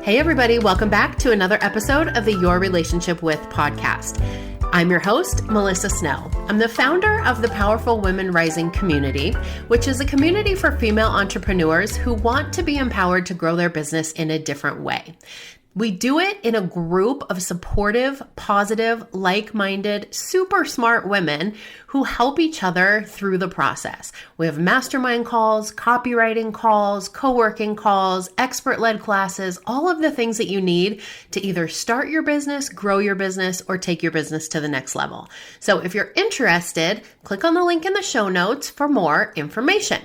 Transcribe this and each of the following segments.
Hey everybody, welcome back to another episode of the Your Relationship With podcast. I'm your host, Melissa Snell. I'm the founder of the Powerful Women Rising community, which is a community for female entrepreneurs who want to be empowered to grow their business in a different way. We do it in a group of supportive, positive, like-minded, super smart women who help each other through the process. We have mastermind calls, copywriting calls, co-working calls, expert-led classes, all of the things that you need to either start your business, grow your business, or take your business to the next level. So if you're interested, click on the link in the show notes for more information.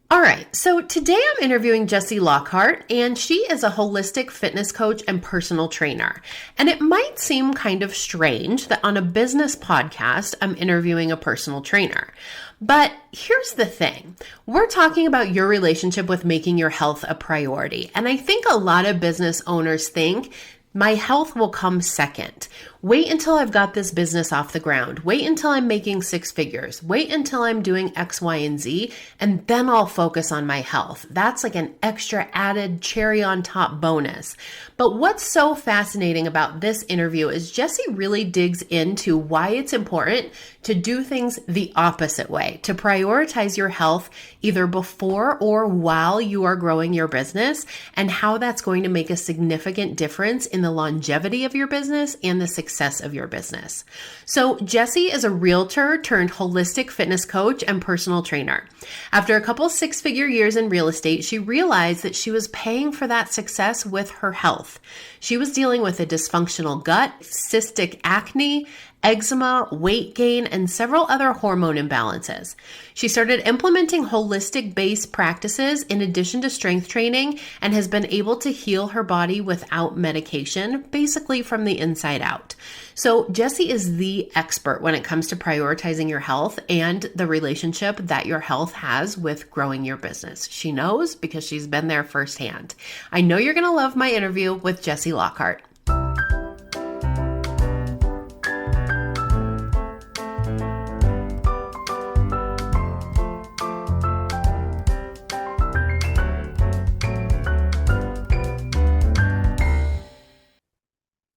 All right, so today I'm interviewing Jessie Lockhart, and she is a holistic fitness coach and personal trainer. And it might seem kind of strange that on a business podcast, I'm interviewing a personal trainer. But here's the thing. We're talking about your relationship with making your health a priority. And I think a lot of business owners think my health will come second. Wait until I've got this business off the ground. Wait until I'm making six figures. Wait until I'm doing X, Y, and Z, and then I'll focus on my health. That's like an extra added cherry on top bonus. But what's so fascinating about this interview is Jessie really digs into why it's important to do things the opposite way, to prioritize your health either before or while you are growing your business, and how that's going to make a significant difference in the longevity of your business and the success of your business. So Jessie is a realtor turned holistic fitness coach and personal trainer. After a couple six-figure years in real estate, she realized that she was paying for that success with her health. She was dealing with a dysfunctional gut, cystic acne, eczema, weight gain, and several other hormone imbalances. She started implementing holistic-based practices in addition to strength training and has been able to heal her body without medication, basically from the inside out. So Jessie is the expert when it comes to prioritizing your health and the relationship that your health has with growing your business. She knows because she's been there firsthand. I know you're going to love my interview with Jessie Lockhart.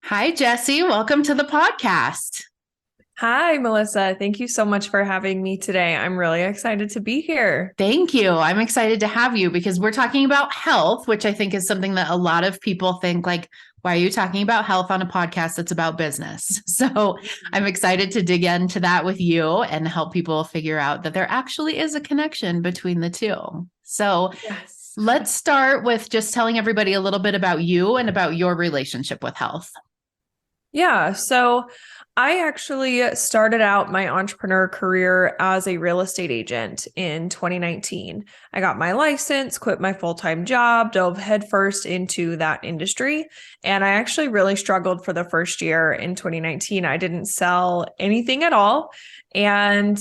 Hi, Jessie. Welcome to the podcast. Hi, Melissa. Thank you so much for having me today. I'm really excited to be here. Thank you. I'm excited to have you because we're talking about health, which I think is something that a lot of people think like, why are you talking about health on a podcast that's about business? So I'm excited to dig into that with you and help people figure out that there actually is a connection between the two. So yes. Let's start with just telling everybody a little bit about you and about your relationship with health. Yeah. So I actually started out my entrepreneur career as a real estate agent in 2019. I got my license, quit my full-time job, dove headfirst into that industry. And I actually really struggled for the first year in 2019. I didn't sell anything at all. And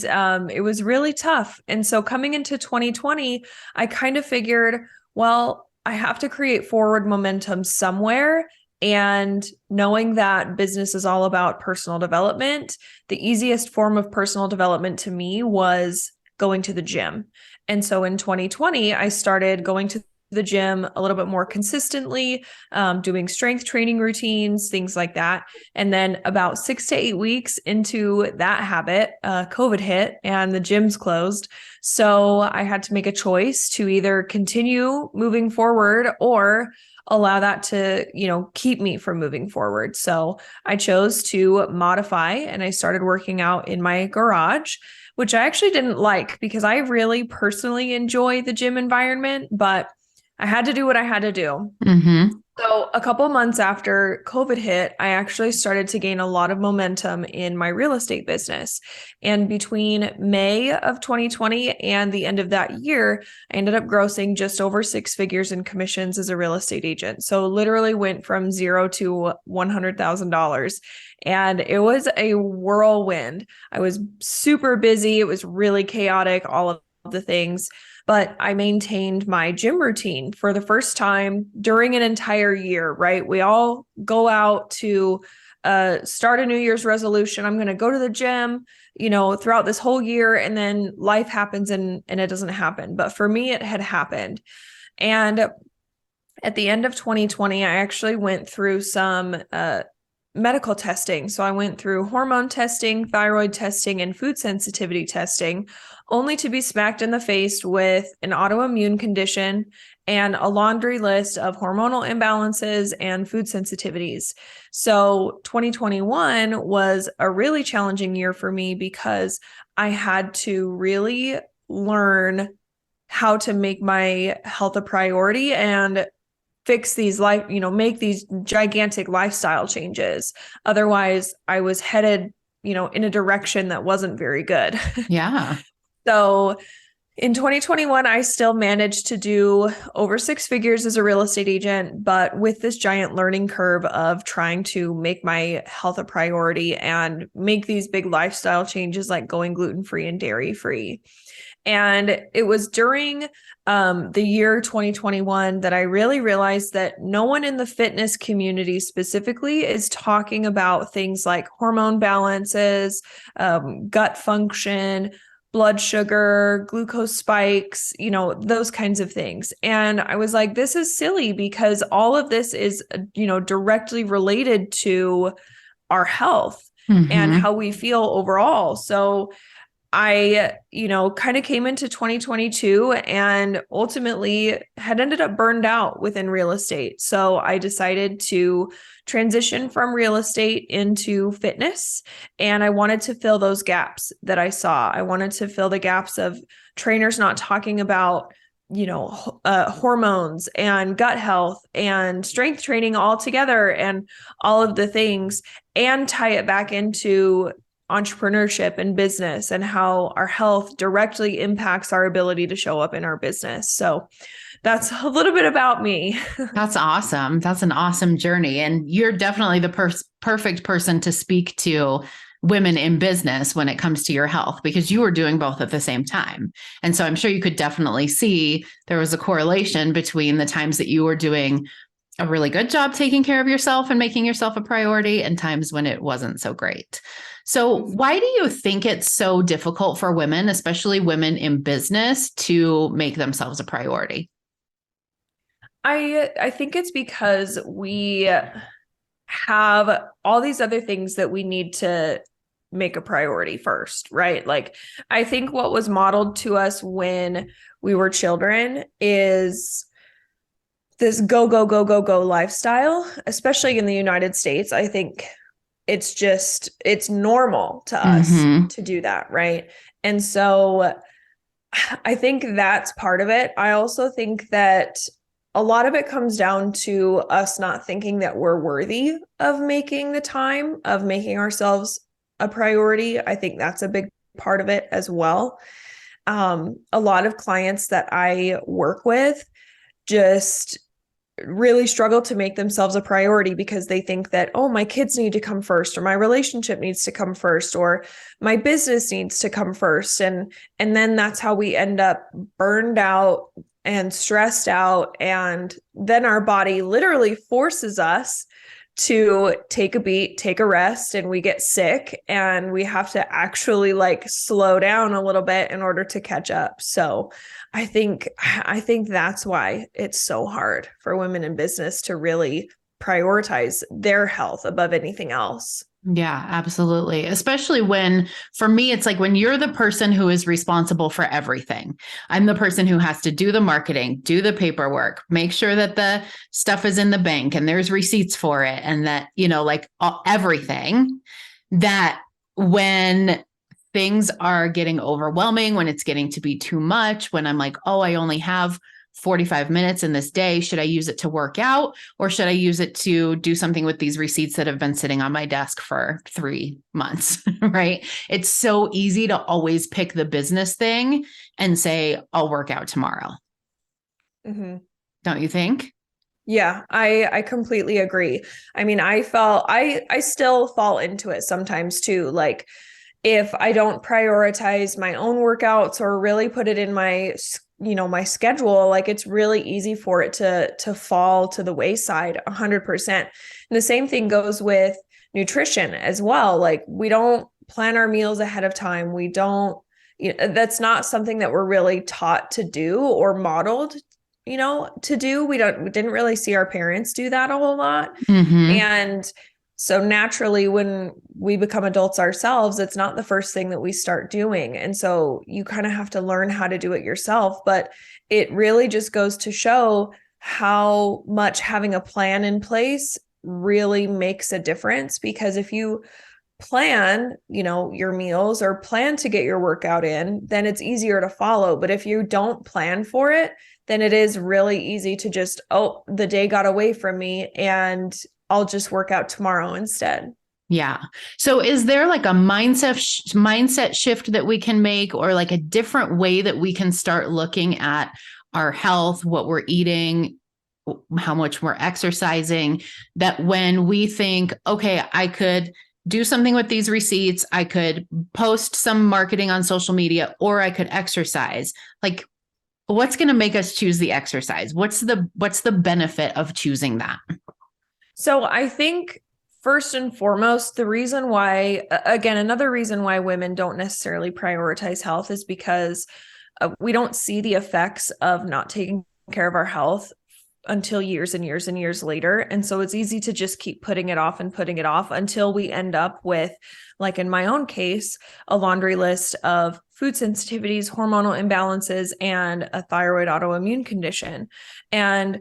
it was really tough. And so coming into 2020, I kind of figured, well, I have to create forward momentum somewhere. And knowing that business is all about personal development, the easiest form of personal development to me was going to the gym. And so in 2020, I started going to the gym a little bit more consistently, doing strength training routines, things like that. And then about 6 to 8 weeks into that habit, COVID hit and the gyms closed. So I had to make a choice to either continue moving forward or allow that to, keep me from moving forward. So I chose to modify and I started working out in my garage, which I actually didn't like because I really personally enjoy the gym environment, but I had to do what I had to do. Mm-hmm. So a couple of months after COVID hit, I actually started to gain a lot of momentum in my real estate business. And between May of 2020 and the end of that year, I ended up grossing just over six figures in commissions as a real estate agent. So literally went from zero to $100,000. And it was a whirlwind. I was super busy. It was really chaotic, all of the things. But I maintained my gym routine for the first time during an entire year, right? We all go out to start a New Year's resolution. I'm going to go to the gym, throughout this whole year, and then life happens and it doesn't happen. But for me, it had happened. And at the end of 2020, I actually went through some medical testing. So I went through hormone testing, thyroid testing, and food sensitivity testing, only to be smacked in the face with an autoimmune condition and a laundry list of hormonal imbalances and food sensitivities. So 2021 was a really challenging year for me because I had to really learn how to make my health a priority and fix these make these gigantic lifestyle changes. Otherwise, I was headed, in a direction that wasn't very good. Yeah. So in 2021, I still managed to do over 6 figures as a real estate agent, but with this giant learning curve of trying to make my health a priority and make these big lifestyle changes like going gluten-free and dairy-free. And it was during the year 2021 that I really realized that no one in the fitness community specifically is talking about things like hormone balances, gut function, blood sugar, glucose spikes, those kinds of things. And I was like, this is silly because all of this is, directly related to our health and how we feel overall. So I, kind of came into 2022 and ultimately had ended up burned out within real estate. So I decided to transition from real estate into fitness. And I wanted to fill those gaps that I saw. I wanted to fill the gaps of trainers not talking about hormones and gut health and strength training all together and all of the things, and tie it back into entrepreneurship and business and how our health directly impacts our ability to show up in our business. So that's a little bit about me. That's awesome. That's an awesome journey. And you're definitely the perfect person to speak to women in business when it comes to your health, because you were doing both at the same time. And so I'm sure you could definitely see there was a correlation between the times that you were doing a really good job taking care of yourself and making yourself a priority and times when it wasn't so great. So why do you think it's so difficult for women, especially women in business, to make themselves a priority? I think it's because we have all these other things that we need to make a priority first, right? Like, I think what was modeled to us when we were children is this go, go, go, go, go lifestyle, especially in the United States. I think it's normal to us to do that, right? And so I think that's part of it. I also think that a lot of it comes down to us not thinking that we're worthy of making the time, of making ourselves a priority. I think that's a big part of it as well. A lot of clients that I work with just really struggle to make themselves a priority because they think that, oh, my kids need to come first, or my relationship needs to come first, or my business needs to come first. And then that's how we end up burned out and stressed out. And then our body literally forces us to take a beat, take a rest, and we get sick, and we have to actually slow down a little bit in order to catch up. So I think that's why it's so hard for women in business to really prioritize their health above anything else. Yeah, absolutely. Especially when, for me, it's like when you're the person who is responsible for everything. I'm the person who has to do the marketing, do the paperwork, make sure that the stuff is in the bank and there's receipts for it. And that, everything, that when things are getting overwhelming, when it's getting to be too much, when I'm like, oh, I only have 45 minutes in this day. Should I use it to work out, or should I use it to do something with these receipts that have been sitting on my desk for 3 months, right? It's so easy to always pick the business thing and say, I'll work out tomorrow. Don't you think? Yeah, I completely agree. I mean, I still fall into it sometimes too. Like, if I don't prioritize my own workouts or really put it in my schedule, it's really easy for it to fall to the wayside 100%. And the same thing goes with nutrition as well. Like, we don't plan our meals ahead of time. We don't, that's not something that we're really taught to do or modeled, to do. We didn't really see our parents do that a whole lot. Mm-hmm. And so naturally, when we become adults ourselves, it's not the first thing that we start doing. And so you kind of have to learn how to do it yourself. But it really just goes to show how much having a plan in place really makes a difference. Because if you plan, your meals or plan to get your workout in, then it's easier to follow. But if you don't plan for it, then it is really easy to just, oh, the day got away from me and I'll just work out tomorrow instead. Yeah. So is there like a mindset shift that we can make, or like a different way that we can start looking at our health, what we're eating, how much we're exercising, that when we think, okay, I could do something with these receipts, I could post some marketing on social media, or I could exercise, like, what's going to make us choose the exercise? What's the benefit of choosing that? So I think first and foremost, the reason why, again, another reason why women don't necessarily prioritize health is because we don't see the effects of not taking care of our health until years and years and years later. And so it's easy to just keep putting it off until we end up with, like in my own case, a laundry list of food sensitivities, hormonal imbalances, and a thyroid autoimmune condition. And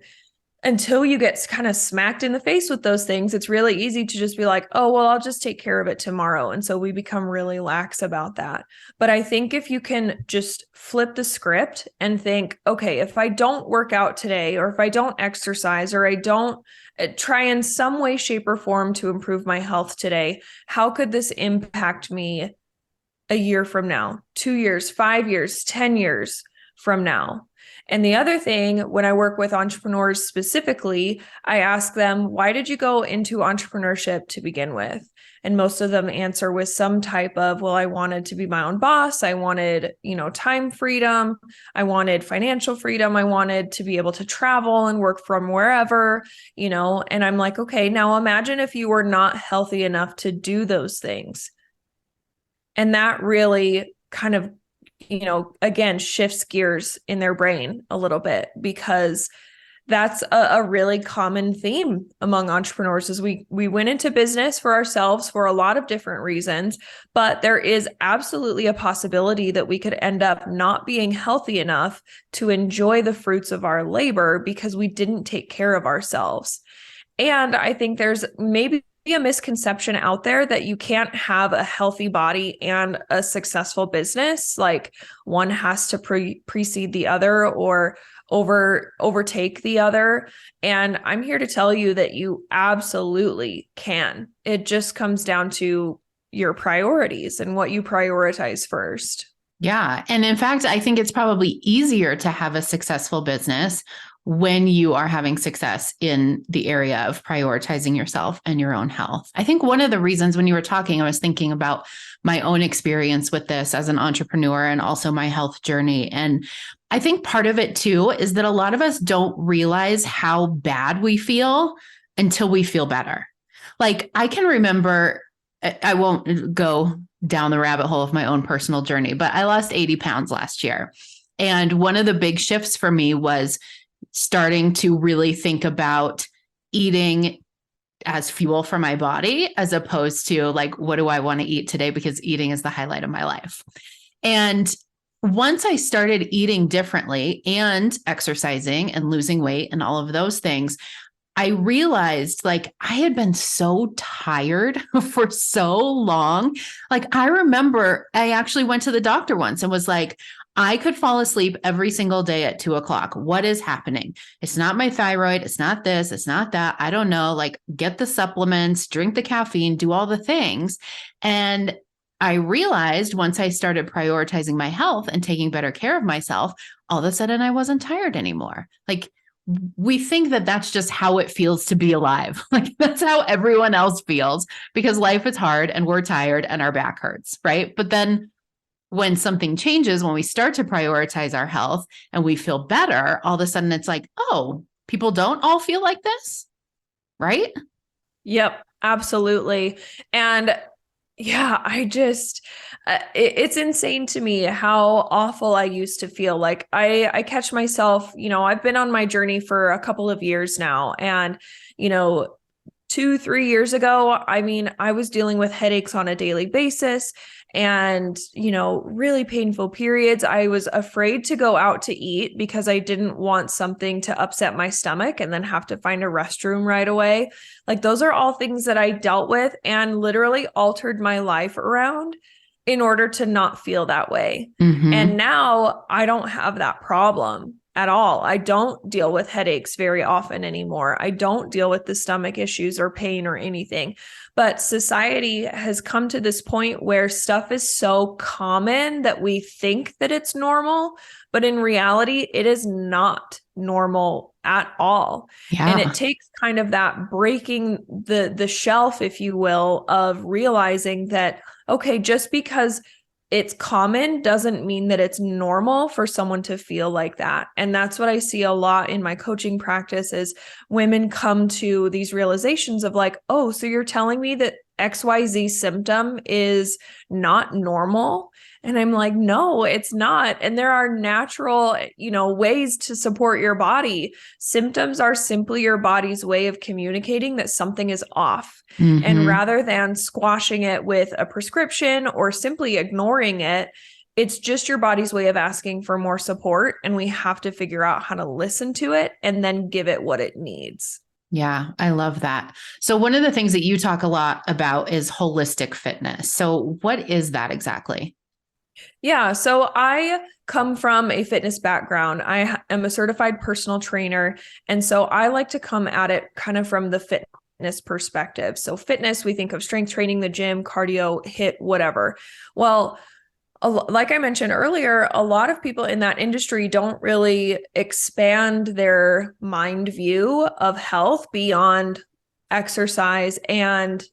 until you get kind of smacked in the face with those things, it's really easy to just be like, oh, well, I'll just take care of it tomorrow. And so we become really lax about that. But I think if you can just flip the script and think, okay, if I don't work out today, or if I don't exercise, or I don't try in some way, shape, or form to improve my health today, how could this impact me a year from now, 2 years, 5 years, 10 years from now? And the other thing, when I work with entrepreneurs specifically, I ask them, why did you go into entrepreneurship to begin with? And most of them answer with some type of, well, I wanted to be my own boss. I wanted, time freedom. I wanted financial freedom. I wanted to be able to travel and work from wherever, and I'm like, okay, now imagine if you were not healthy enough to do those things. And that really kind of again, shifts gears in their brain a little bit, because that's a really common theme among entrepreneurs is we went into business for ourselves for a lot of different reasons, but there is absolutely a possibility that we could end up not being healthy enough to enjoy the fruits of our labor because we didn't take care of ourselves. And I think there's maybe a misconception out there that you can't have a healthy body and a successful business. Like one has to precede the other or overtake the other. And I'm here to tell you that you absolutely can. It just comes down to your priorities and what you prioritize first. Yeah. And in fact, I think it's probably easier to have a successful business when you are having success in the area of prioritizing yourself and your own health. I think one of the reasons when you were talking, I was thinking about my own experience with this as an entrepreneur and also my health journey. And I think part of it too is that a lot of us don't realize how bad we feel until we feel better. Like I can remember, I won't go down the rabbit hole of my own personal journey, but I lost 80 pounds last year. And one of the big shifts for me was starting to really think about eating as fuel for my body, as opposed to like, what do I want to eat today? Because eating is the highlight of my life. And once I started eating differently and exercising and losing weight and all of those things, I realized like I had been so tired for so long. Like I remember I actually went to the doctor once and was like, I could fall asleep every single day at 2:00. What is happening? It's not my thyroid. It's not this. It's not that. I don't know. Like get the supplements, drink the caffeine, do all the things. And I realized once I started prioritizing my health and taking better care of myself, all of a sudden I wasn't tired anymore. Like we think that that's just how it feels to be alive. Like that's how everyone else feels because life is hard and we're tired and our back hurts, right? But then when something changes, when we start to prioritize our health and we feel better, all of a sudden it's like, oh, people don't all feel like this, right? Yep, absolutely. And Yeah, it's insane to me how awful I used to feel. Like I catch myself, I've been on my journey for a couple of years now. And, you know, 2, 3 years ago, I mean, I was dealing with headaches on a daily basis and, really painful periods. I was afraid to go out to eat because I didn't want something to upset my stomach and then have to find a restroom right away. Like those are all things that I dealt with and literally altered my life around in order to not feel that way. Mm-hmm. And now I don't have that problem at all. I don't deal with headaches very often anymore. I don't deal with the stomach issues or pain or anything. But society has come to this point where stuff is so common that we think that it's normal, but in reality, it is not normal at all. And it Yeah. takes kind of that breaking the shelf, if you will, of realizing that, okay, just because it's common doesn't mean that it's normal for someone to feel like that. And that's what I see a lot in my coaching practice is women come to these realizations of like, oh, so you're telling me that XYZ symptom is not normal? And I'm like, no, it's not. And there are natural, ways to support your body. Symptoms are simply your body's way of communicating that something is off. And Mm-hmm. rather than squashing it with a prescription or simply ignoring it, it's just your body's way of asking for more support. And we have to figure out how to listen to it and then give it what it needs. Yeah, I love that. So one of the things that you talk a lot about is holistic fitness. So what is that exactly? Yeah, so I come from a fitness background. I am a certified personal trainer. And so I like to come at it kind of from the fitness perspective. So, fitness, we think of strength training, the gym, cardio, HIIT, whatever. Well, like I mentioned earlier, a lot of people in that industry don't really expand their mind view of health beyond exercise and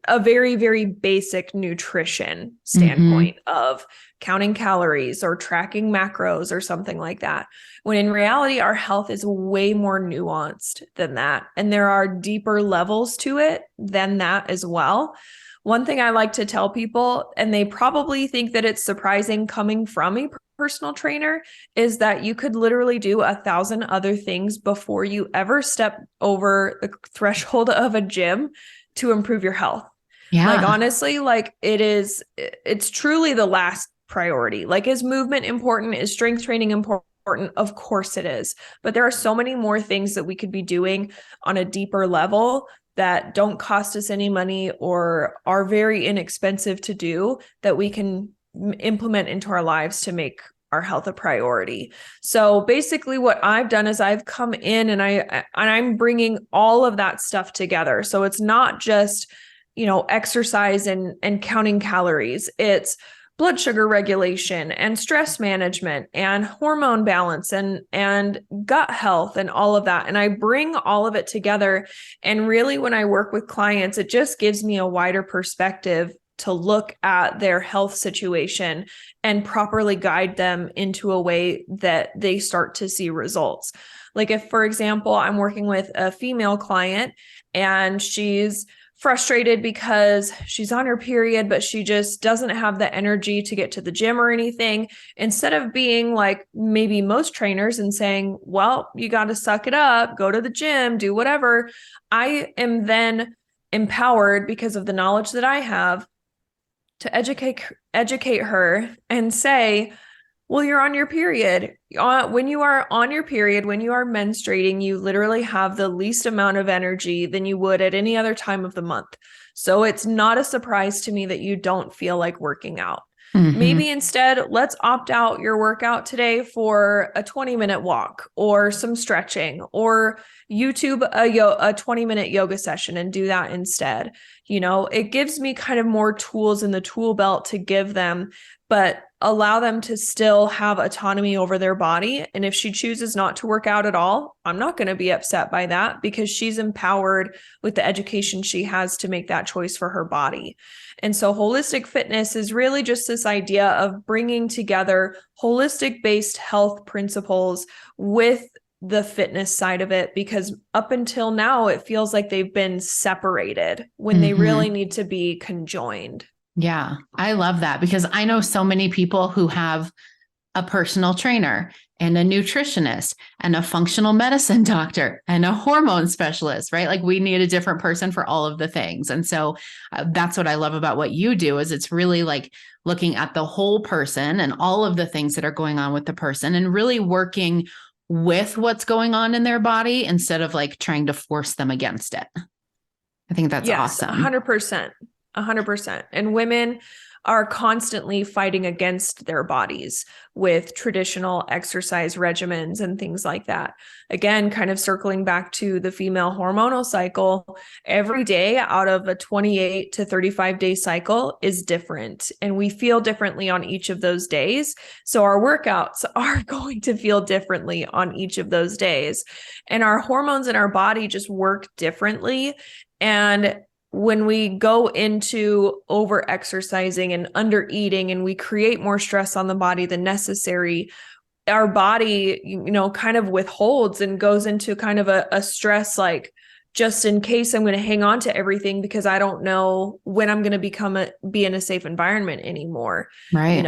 a very, very basic nutrition Mm-hmm. standpoint of counting calories or tracking macros or something like that. When in reality, our health is way more nuanced than that. And there are deeper levels to it than that as well. One thing I like to tell people, and they probably think that it's surprising coming from a personal trainer, is that you could literally do 1,000 other things before you ever step over the threshold of a gym to improve your health. Like, Yeah. honestly, like it's truly the last priority. Like, is movement important? Is strength training important? Of course it is. But there are so many more things that we could be doing on a deeper level that don't cost us any money or are very inexpensive to do that we can implement into our lives to make our health a priority. So basically what I've done is I've come in and I'm bringing all of that stuff together. So it's not just, exercise and counting calories. It's blood sugar regulation and stress management and hormone balance and gut health and all of that. And I bring all of it together. And really, when I work with clients, it just gives me a wider perspective to look at their health situation and properly guide them into a way that they start to see results. Like if, for example, I'm working with a female client and she's frustrated because she's on her period, but she just doesn't have the energy to get to the gym or anything. Instead of being like maybe most trainers and saying, well, you got to suck it up, go to the gym, do whatever, I am then empowered because of the knowledge that I have to educate her and say, well, you're on your period. When you are on your period, when you are menstruating, you literally have the least amount of energy than you would at any other time of the month. So it's not a surprise to me that you don't feel like working out. Mm-hmm. Maybe instead, let's opt out your workout today for a 20-minute walk or some stretching or YouTube a 20-minute yoga session and do that instead. It gives me kind of more tools in the tool belt to give them, but allow them to still have autonomy over their body. And if she chooses not to work out at all, I'm not going to be upset by that because she's empowered with the education she has to make that choice for her body. And so holistic fitness is really just this idea of bringing together holistic based health principles with the fitness side of it, because up until now, it feels like they've been separated when they Mm-hmm. really need to be conjoined. Yeah, I love that because I know so many people who have a personal trainer and a nutritionist and a functional medicine doctor and a hormone specialist, right? Like we need a different person for all of the things. And so that's what I love about what you do is it's really like looking at the whole person and all of the things that are going on with the person and really working with what's going on in their body instead of like trying to force them against it. I think that's Yes, awesome. 100%. 100%. And women are constantly fighting against their bodies with traditional exercise regimens and things like that. Again, kind of circling back to the female hormonal cycle, every day out of a 28 to 35 day cycle is different. And we feel differently on each of those days. So our workouts are going to feel differently on each of those days. And our hormones in our body just work differently. And when we go into over exercising and under eating and we create more stress on the body than necessary, our body, kind of withholds and goes into kind of a stress, like just in case I'm going to hang on to everything because I don't know when I'm going to be in a safe environment anymore, Right.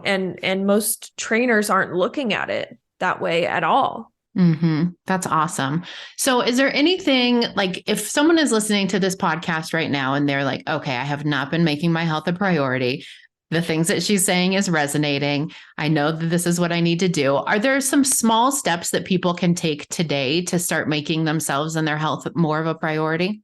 And most trainers aren't looking at it that way at all. That's awesome. So is there anything like if someone is listening to this podcast right now and they're like, okay, I have not been making my health a priority. The things that she's saying is resonating. I know that this is what I need to do. Are there some small steps that people can take today to start making themselves and their health more of a priority?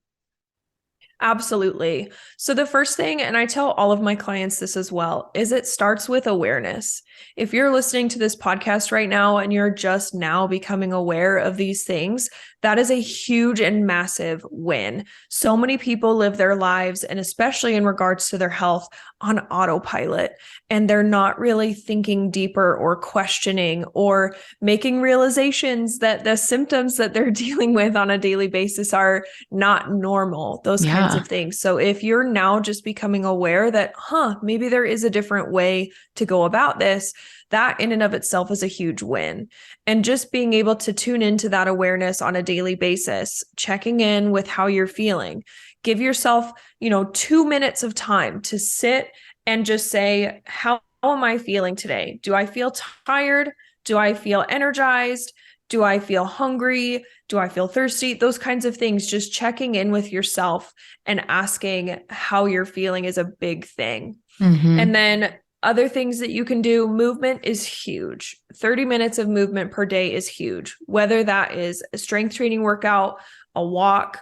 Absolutely. So the first thing, and I tell all of my clients this as well, is it starts with awareness. If you're listening to this podcast right now and you're just now becoming aware of these things, that is a huge and massive win. So many people live their lives, and especially in regards to their health, on autopilot, and they're not really thinking deeper or questioning or making realizations that the symptoms that they're dealing with on a daily basis are not normal, those kinds of things. So if you're now just becoming aware that, maybe there is a different way to go about this, that in and of itself is a huge win. And just being able to tune into that awareness on a daily basis, checking in with how you're feeling. Give yourself, 2 minutes of time to sit and just say, how am I feeling today? Do I feel tired? Do I feel energized? Do I feel hungry? Do I feel thirsty? Those kinds of things. Just checking in with yourself and asking how you're feeling is a big thing. And then other things that you can do, movement is huge. 30 minutes of movement per day is huge. Whether that is a strength training workout, a walk,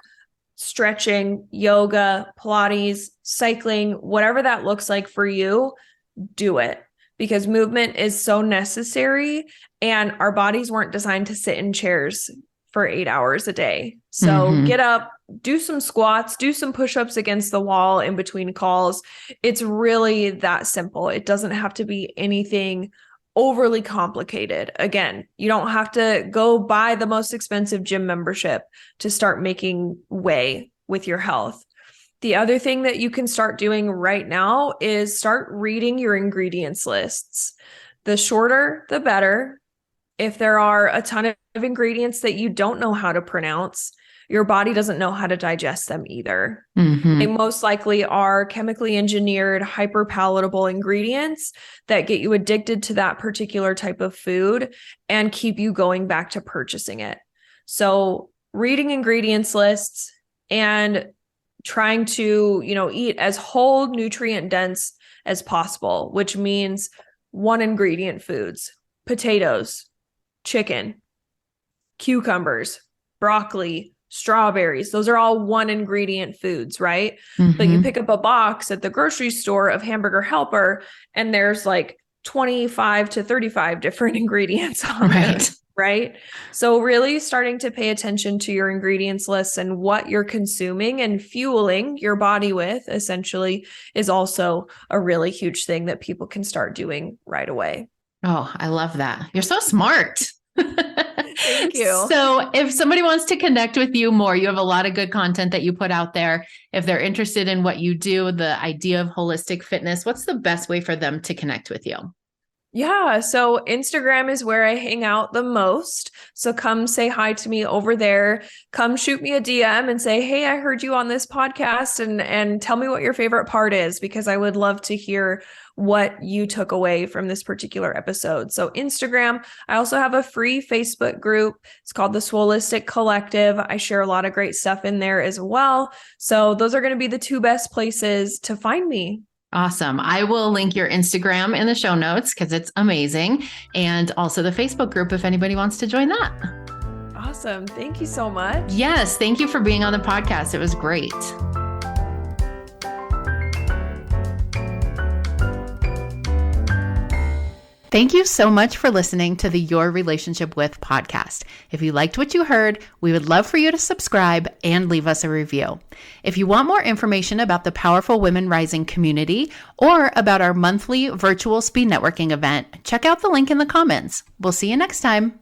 stretching, yoga, Pilates, cycling, whatever that looks like for you, do it. Because movement is so necessary and our bodies weren't designed to sit in chairs for 8 hours a day. So get up, do some squats, do some push-ups against the wall in between calls. It's really that simple. It doesn't have to be anything overly complicated. Again, you don't have to go buy the most expensive gym membership to start making way with your health. The other thing that you can start doing right now is start reading your ingredients lists. The shorter, the better. If there are a ton of ingredients that you don't know how to pronounce, your body doesn't know how to digest them either. They most likely are chemically engineered, hyper palatable ingredients that get you addicted to that particular type of food and keep you going back to purchasing it. So reading ingredients lists and trying to, eat as whole, nutrient dense as possible, which means one ingredient foods, potatoes, chicken, cucumbers, broccoli, strawberries. Those are all one ingredient foods, right? But you pick up a box at the grocery store of Hamburger Helper and there's like 25 to 35 different ingredients on there, right? So really starting to pay attention to your ingredients lists and what you're consuming and fueling your body with essentially is also a really huge thing that people can start doing right away. Oh, I love that. You're so smart. Thank you. So if somebody wants to connect with you more, you have a lot of good content that you put out there. If they're interested in what you do, the idea of holistic fitness, what's the best way for them to connect with you? Yeah, so Instagram is where I hang out the most. So come say hi to me over there. Come shoot me a DM and say, "Hey, I heard you on this podcast," and tell me what your favorite part is, because I would love to hear what you took away from this particular episode. So Instagram, I also have a free Facebook group. It's called the Swolistic Collective. I share a lot of great stuff in there as well. So those are going to be the two best places to find me. Awesome. I will link your Instagram in the show notes because it's amazing. And also the Facebook group if anybody wants to join that. Awesome. Thank you so much. Yes. Thank you for being on the podcast. It was great. Thank you so much for listening to the Your Relationship With podcast. If you liked what you heard, we would love for you to subscribe and leave us a review. If you want more information about the Powerful Women Rising community or about our monthly virtual speed networking event, check out the link in the comments. We'll see you next time.